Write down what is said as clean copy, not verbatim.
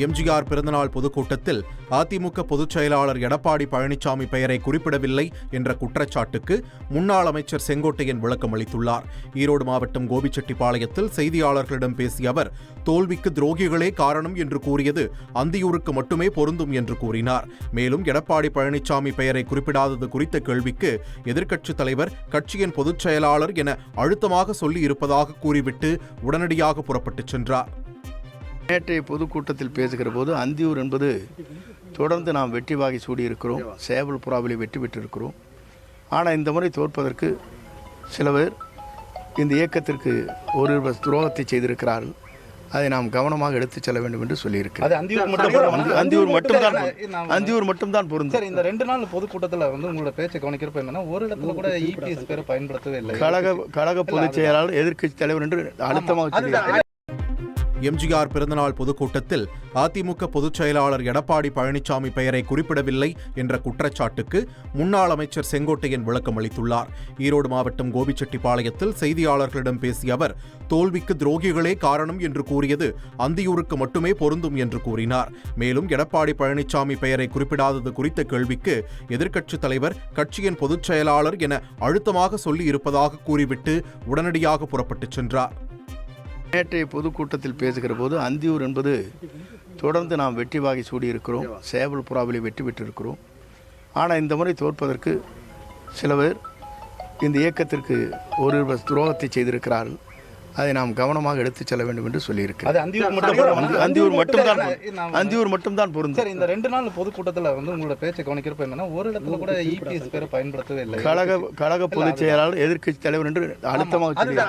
எம்ஜிஆர் பிறந்தநாள் பொதுக்கூட்டத்தில் அதிமுக பொதுச் செயலாளர் எடப்பாடி பழனிசாமி பெயரை குறிப்பிடவில்லை என்ற குற்றச்சாட்டுக்கு முன்னாள் அமைச்சர் செங்கோட்டையன் விளக்கம் அளித்துள்ளார். ஈரோடு மாவட்டம் கோபிச்செட்டிப்பாளையத்தில் செய்தியாளர்களிடம் பேசிய அவர், தோல்விக்கு துரோகிகளே காரணம் என்று கூறியது அந்தியூருக்கு மட்டுமே பொருந்தும் என்று கூறினார். மேலும் எடப்பாடி பழனிசாமி பெயரை குறிப்பிடாதது குறித்த கேள்விக்கு எதிர்க்கட்சித் தலைவர் கட்சியின் பொதுச் செயலாளர் என அழுத்தமாக சொல்லியிருப்பதாக கூறிவிட்டு உடனடியாக புறப்பட்டுச் சென்றார். நேற்றைய பொதுக்கூட்டத்தில் பேசுகிற போது அந்தியூர் என்பது தொடர்ந்து நாம் வெற்றி வாகை சூடியிருக்கிறோம், சேவல் புறாவிலே வெற்றி பெற்றிருக்கிறோம். ஆனால் இந்த முறை தோற்பதற்கு சில பேர் இந்த இயக்கத்திற்கு ஒரு துரோகத்தை செய்திருக்கிறார்கள். அதை நாம் கவனமாக எடுத்துச் செல்ல வேண்டும் என்று சொல்லியிருக்கிறேன். அந்தியூர் மட்டும்தான் பொருந்தும். சார், இந்த 2 நாள் பொதுக்கூட்டத்தில் உங்களோட பேச்சை கவனிக்கிறப்ப என்னன்னா, ஒரு இடத்துல கூட இபிஎஸ் பேரை பயன்படுத்தவே இல்லை. கழக பொதுச் செயலாளர் எதிர்க்கட்சி தலைவர் என்று அழுத்தமாக சொல்லியிருக்கிறார். எம்ஜிஆர் பிறந்தநாள் பொதுக்கூட்டத்தில் அதிமுக பொதுச் செயலாளர் எடப்பாடி பழனிசாமி பெயரை குறிப்பிடவில்லை என்ற குற்றச்சாட்டுக்கு முன்னாள் அமைச்சர் செங்கோட்டையன் விளக்கம் அளித்துள்ளார். ஈரோடு மாவட்டம் கோபிச்செட்டிப்பாளையத்தில் செய்தியாளர்களிடம் பேசிய அவர், தோல்விக்கு துரோகிகளே காரணம் என்று கூறியது அந்தியூருக்கு மட்டுமே பொருந்தும் என்று கூறினார். மேலும் எடப்பாடி பழனிசாமி பெயரை குறிப்பிடாதது குறித்த கேள்விக்கு எதிர்க்கட்சித் தலைவர் கட்சியின் பொதுச் செயலாளர் என அழுத்தமாக சொல்லியிருப்பதாக கூறிவிட்டு உடனடியாக புறப்பட்டுச் சென்றார். நேற்றைய பொதுக்கூட்டத்தில் பேசுகிற போது அந்தியூர் என்பது தொடர்ந்து நாம் வெற்றி வாகை சூடியிருக்கிறோம், சேவல் புறாவிலே வெற்றி பெற்றிருக்கிறோம். ஆனால் இந்த முறை தோற்பதற்கு சில பேர் இந்த இயக்கத்திற்கு ஒரு துரோகத்தை செய்திருக்கிறார்கள். அதை நாம் கவனமாக எடுத்துச் செல்ல வேண்டும் என்று சொல்லியிருக்கிறேன். அந்தியூர் மட்டும்தான் பொருந்தும். சார், இந்த 2 நாள் பொதுக்கூட்டத்தில் உங்களோட பேச்சை கவனிக்கிறப்ப என்னன்னா, ஒரு இடத்துல கூட இபிஎஸ் பேரை பயன்படுத்தவே இல்லை. கழக பொதுச் செயலாளர் எதிர்க்கட்சி தலைவர் என்று அழுத்தமாக சொல்லியிருக்கிறார்.